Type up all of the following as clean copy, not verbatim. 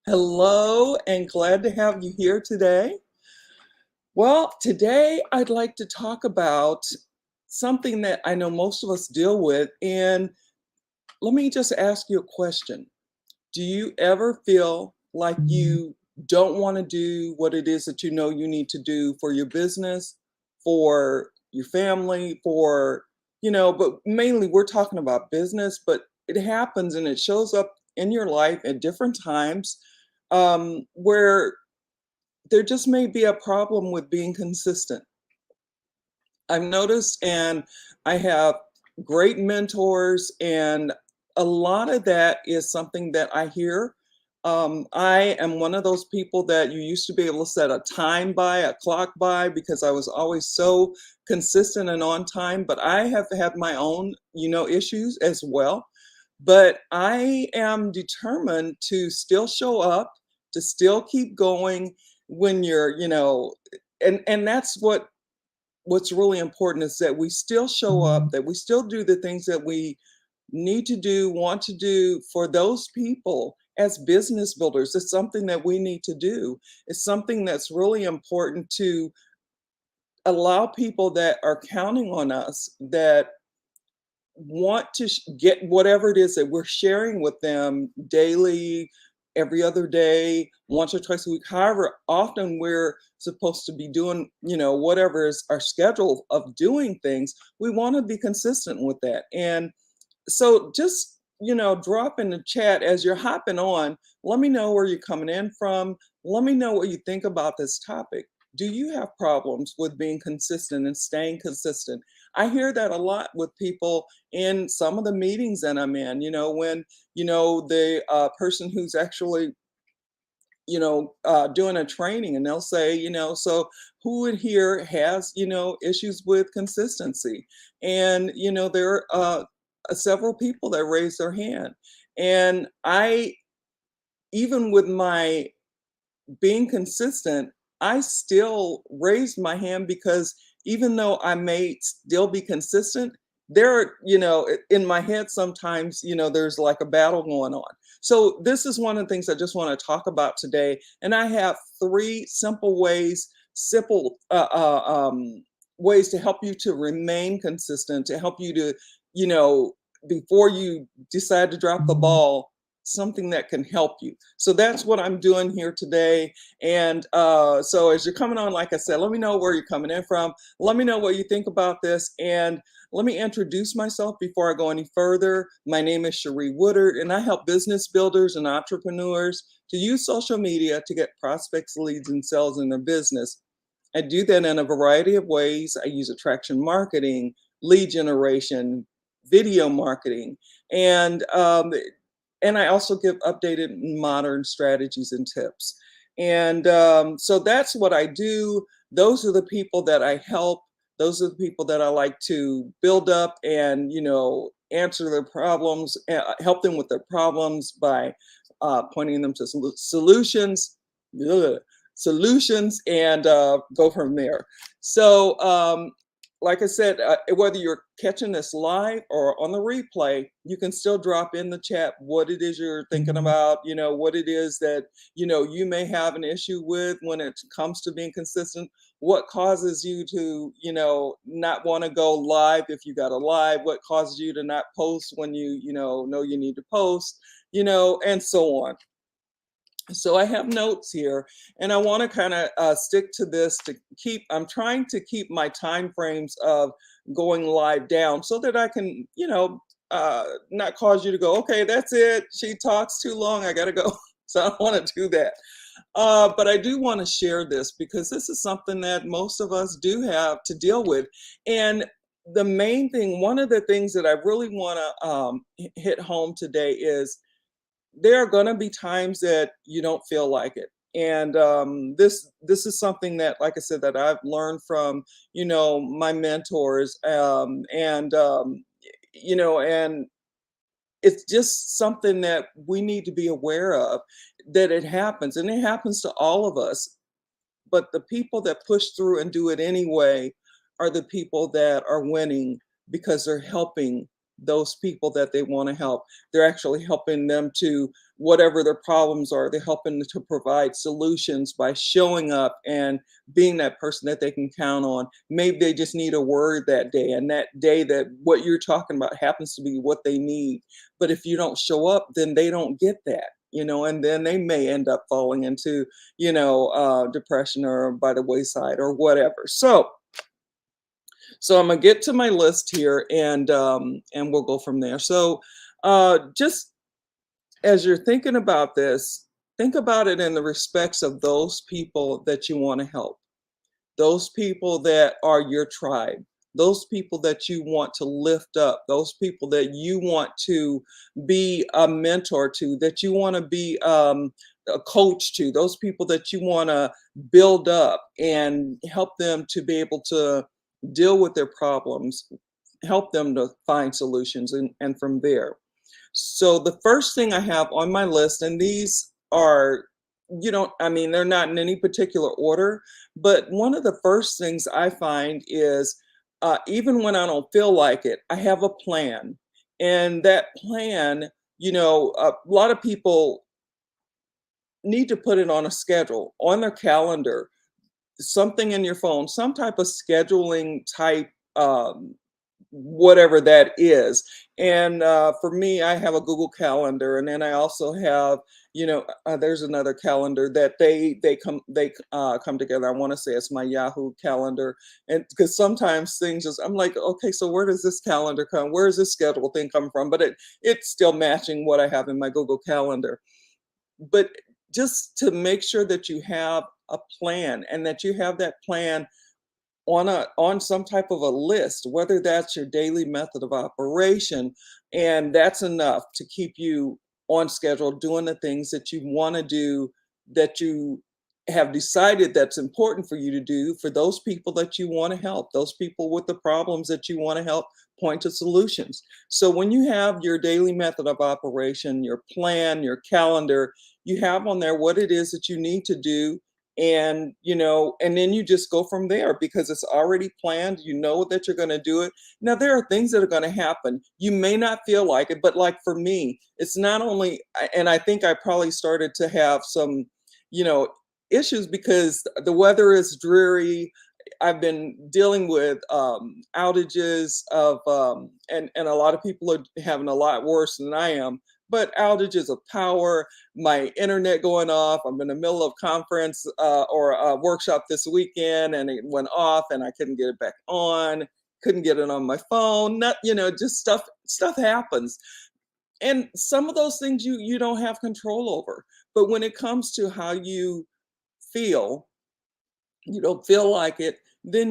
Hello, and glad to have you here today. Well, today I'd like to talk about something that I know most of us deal with. And let me just ask you a question. Do you ever feel like you don't want to do what it is that you know you need to do for your business, for your family, but mainly we're talking about business, but it happens and it shows up in your life at different times where there just may be a problem with being consistent. I've noticed, and I have great mentors, and a lot of that is something that I hear. I am one of those people that you used to be able to set a time by, a clock by, because I was always so consistent and on time. But I have had my own, issues as well. But I am determined to still show up, to still keep going when and that's what's really important is that we still show up, that we still do the things that we need to do, want to do for those people as business builders. It's something that we need to do. It's something that's really important to allow people that are counting on us, that want to get whatever it is that we're sharing with them daily, every other day, once or twice a week, however often we're supposed to be doing, whatever is our schedule of doing things, we want to be consistent with that. And so just, drop in the chat as you're hopping on. Let me know where you're coming in from. Let me know what you think about this topic. Do you have problems with being consistent and staying consistent? I hear that a lot with people in some of the meetings that I'm in, when, the person who's actually doing a training, and they'll say, so who in here has, issues with consistency? And, there are several people that raise their hand. And even with my being consistent, I still raised my hand because even though I may still be consistent, there are, in my head sometimes, there's like a battle going on. So this is one of the things I just want to talk about today. And I have three simple ways to help you to remain consistent, to help you to, you know, before you decide to drop the ball, something that can help you. So that's what I'm doing here today. And so as you're coming on, like I said, let me know where you're coming in from. Let me know what you think about this. And let me introduce myself before I go any further. My name is Cherie Woodard, and I help business builders and entrepreneurs to use social media to get prospects, leads, and sales in their business. I do that in a variety of ways. I use attraction marketing, lead generation, video marketing, and I also give updated modern strategies and tips. And so that's what I do. Those are the people that I help. Those are the people that I like to build up and, answer their problems, help them with their problems by pointing them to solutions, ugh, solutions, and go from there. So, like I said, whether you're catching this live or on the replay, you can still drop in the chat what it is you're thinking about, what it is that, you may have an issue with when it comes to being consistent, what causes you to, not want to go live if you got a live, what causes you to not post when you know you need to post, and so on. So I have notes here, and I want to kind of stick to this to keep. I'm trying to keep my time frames of going live down so that I can, not cause you to go, okay, that's it. She talks too long. I got to go. So I don't want to do that. But I do want to share this because this is something that most of us do have to deal with. And the main thing, one of the things that I really want to hit home today is there are going to be times that you don't feel like it. And this is something that, like I said, that I've learned from my mentors, and it's just something that we need to be aware of, that it happens, and it happens to all of us. But the people that push through and do it anyway are the people that are winning because they're helping those people that they want to help. They're actually helping them to whatever their problems are. They're helping to provide solutions by showing up and being that person that they can count on. Maybe they just need a word that day, and that day that what you're talking about happens to be what they need. But if you don't show up, then they don't get that, and then they may end up falling into, depression or by the wayside or whatever. So I'm gonna get to my list here, and we'll go from there. So just as you're thinking about this, think about it in the respects of those people that you want to help, those people that are your tribe, those people that you want to lift up, those people that you want to be a mentor to, that you want to be a coach to, those people that you want to build up and help them to be able to deal with their problems, help them to find solutions, and from there. So the first thing I have on my list, and these are, I mean, they're not in any particular order, but one of the first things I find is even when I don't feel like it, I have a plan. And that plan, a lot of people need to put it on a schedule, on their calendar, something in your phone, some type of scheduling type, whatever that is. And for me, I have a Google Calendar, and then I also have, there's another calendar that they come together. I want to say it's my Yahoo calendar, and because sometimes things just, I'm like, okay, so where does this calendar come? Where does this schedule thing come from? But it's still matching what I have in my Google Calendar. But just to make sure that you have a plan, and that you have that plan on some type of a list, whether that's your daily method of operation, and that's enough to keep you on schedule doing the things that you want to do, that you have decided that's important for you to do, for those people that you want to help, those people with the problems that you want to help, point to solutions. So when you have your daily method of operation, your plan, your calendar, you have on there what it is that you need to do, and then you just go from there because it's already planned. You know that you're going to do it. Now there are things that are going to happen. You may not feel like it, but like for me, it's not only, and I think I probably started to have some, you know issues because the weather is dreary. I've been dealing with outages of and a lot of people are having a lot worse than I am, but outages of power, my internet going off. I'm in the middle of conference or a workshop this weekend, and it went off, and I couldn't get it back on. Couldn't get it on my phone. Not, just stuff happens, and some of those things you don't have control over. But when it comes to how you feel, you don't feel like it, then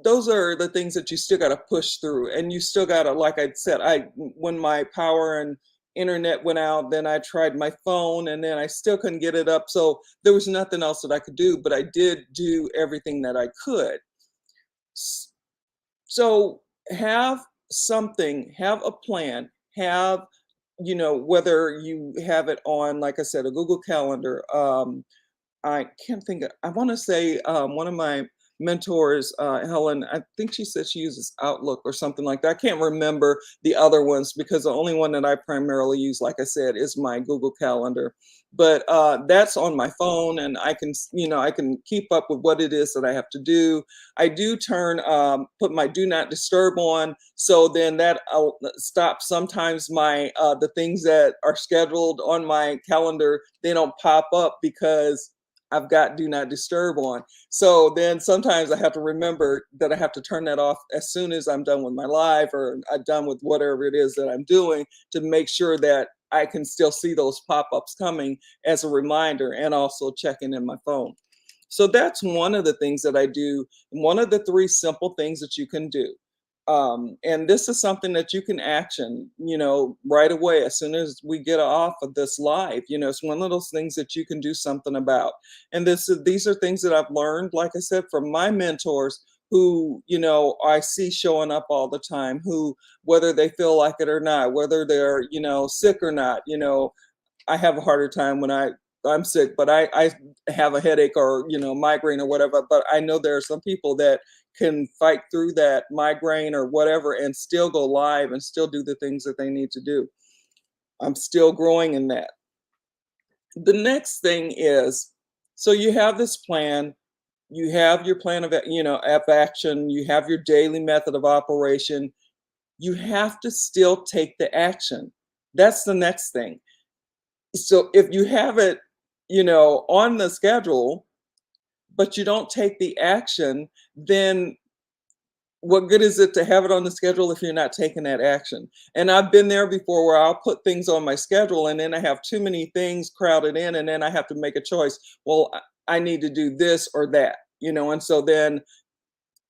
those are the things that you still got to push through, and you still got to, like I said, when my power and internet went out, then I tried my phone, and then I still couldn't get it up. So there was nothing else that I could do, but I did do everything that I could. So have something, have a plan, have, whether you have it on, like I said, a Google Calendar. I can't think of, I want to say one of my mentors, Helen, I think she said she uses Outlook or something like that. I can't remember the other ones because the only one that I primarily use, like I said, is my Google Calendar. But that's on my phone, and I can keep up with what it is that I have to do. I do put my do not disturb on, so then that stops sometimes the things that are scheduled on my calendar, they don't pop up because I've got do not disturb on. So then sometimes I have to remember that I have to turn that off as soon as I'm done with my live, or I'm done with whatever it is that I'm doing, to make sure that I can still see those pop-ups coming as a reminder, and also checking in my phone. So that's one of the things that I do. One of the three simple things that you can do. And this is something that you can action, right away as soon as we get off of this live. It's one of those things that you can do something about. And these are things that I've learned, like I said, from my mentors who, I see showing up all the time, who, whether they feel like it or not, whether they're, sick or not, I have a harder time when I'm sick, but I have a headache or, migraine or whatever. But I know there are some people that can fight through that migraine or whatever and still go live and still do the things that they need to do. I'm still growing in that. The next thing is, so you have this plan, you have your plan of, of action, you have your daily method of operation. You have to still take the action. That's the next thing. So if you have it, on the schedule, but you don't take the action, then what good is it to have it on the schedule if you're not taking that action? And I've been there before where I'll put things on my schedule and then I have too many things crowded in and then I have to make a choice. Well, I need to do this or that, and so then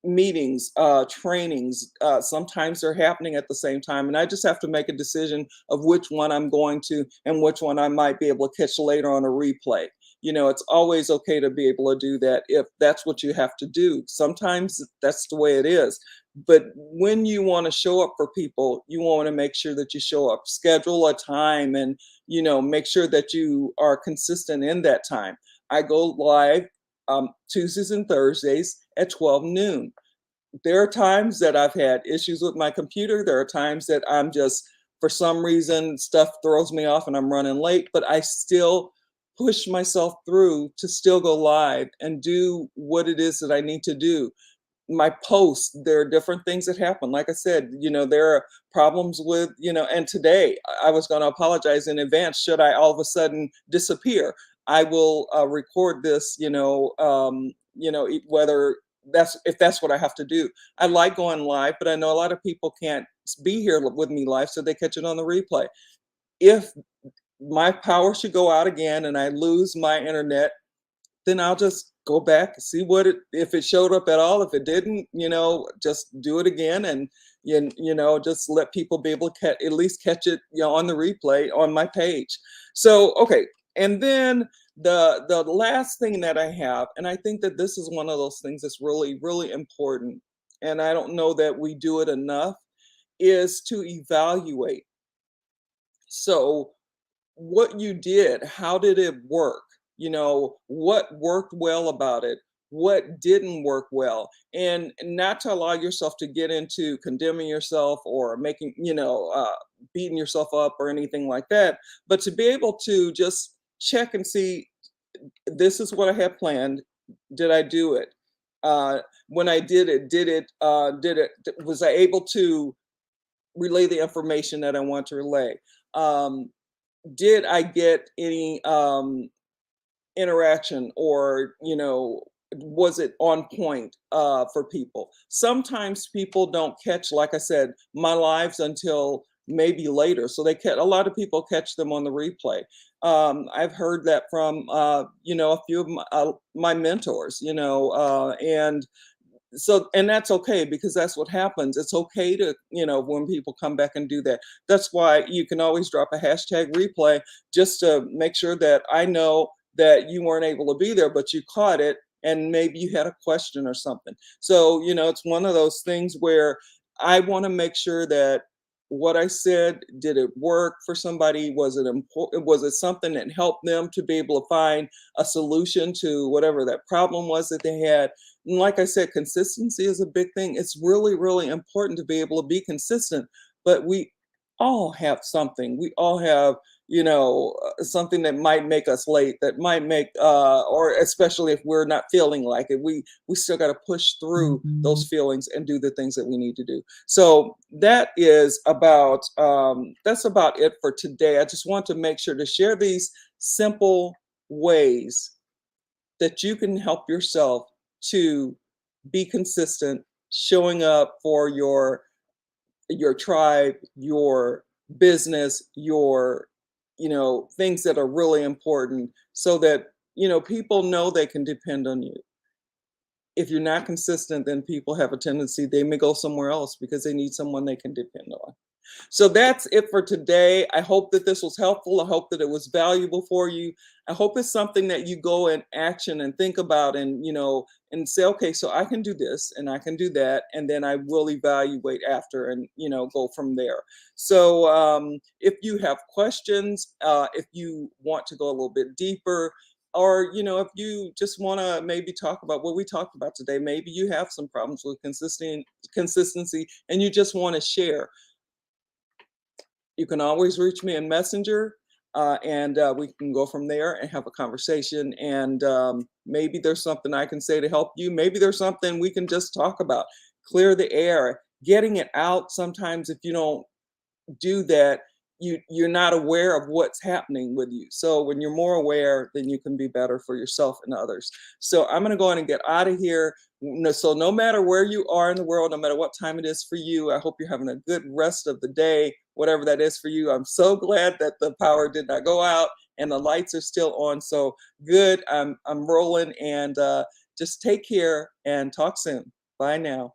meetings, trainings, sometimes they're happening at the same time. And I just have to make a decision of which one I'm going to and which one I might be able to catch later on a replay. It's always okay to be able to do that if that's what you have to do. Sometimes that's the way it is. But when you want to show up for people, you want to make sure that you show up, schedule a time, and, make sure that you are consistent in that time. I go live Tuesdays and Thursdays at 12 noon. There are times that I've had issues with my computer. There are times that I'm just, for some reason, stuff throws me off and I'm running late, but I still push myself through to still go live and do what it is that I need to do. My posts, there are different things that happen. Like I said, there are problems with, and today I was going to apologize in advance should I all of a sudden disappear. I will record this, whether if that's what I have to do. I like going live, but I know a lot of people can't be here with me live, so they catch it on the replay. If my power should go out again and I lose my internet, then I'll just go back, see if it showed up at all. If it didn't, just do it again and, just let people be able to at least catch it, on the replay on my page. So, okay. And then the last thing that I have, and I think that this is one of those things that's really, really important, and I don't know that we do it enough, is to evaluate. So what you did, how did it work? What worked well about it? What didn't work well? And not to allow yourself to get into condemning yourself or making, beating yourself up or anything like that, but to be able to just check and see, this is what I had planned. Did I do it? When I was I able to relay the information that I want to relay? Um, did I get any interaction, or was it on point for people? Sometimes people don't catch, like I said, my lives until maybe later, so a lot of people catch them on the replay. I've heard that from a few of my mentors, and so, and that's okay, because that's what happens. It's okay to, when people come back and do that. That's why you can always drop a hashtag replay, just to make sure that I know that you weren't able to be there, but you caught it and maybe you had a question or something. So, it's one of those things where I want to make sure that what I said, did it work for somebody? Was it important? Was it something that helped them to be able to find a solution to whatever that problem was that they had? And like I said, consistency is a big thing. It's really, really important to be able to be consistent. But we all have something. We all have, something that might make us late, that might make, or especially if we're not feeling like it, we still got to push through those feelings and do the things that we need to do. So that's about it for today. I just want to make sure to share these simple ways that you can help yourself to be consistent, showing up for your tribe, your business, your things that are really important, so that people know they can depend on you. If you're not consistent, then people have a tendency, they may go somewhere else because they need someone they can depend on. So that's it for today. I hope that this was helpful. I hope that it was valuable for you. I hope it's something that you go in action and think about, and and say, okay, so I can do this and I can do that, and then I will evaluate after, and go from there. So if you have questions, if you want to go a little bit deeper, or if you just want to maybe talk about what we talked about today, maybe you have some problems with consistency and you just want to share, you can always reach me in Messenger. and we can go from there and have a conversation. And maybe there's something I can say to help you. Maybe there's something we can just talk about, clear the air, getting it out. Sometimes if you don't do that, you're not aware of what's happening with you. So when you're more aware, then you can be better for yourself and others. So I'm going to go on and get out of here. So no matter where you are in the world, no matter what time it is for you, I hope you're having a good rest of the day, whatever that is for you. I'm so glad that the power did not go out and the lights are still on. So good. I'm rolling, and just take care and talk soon. Bye now.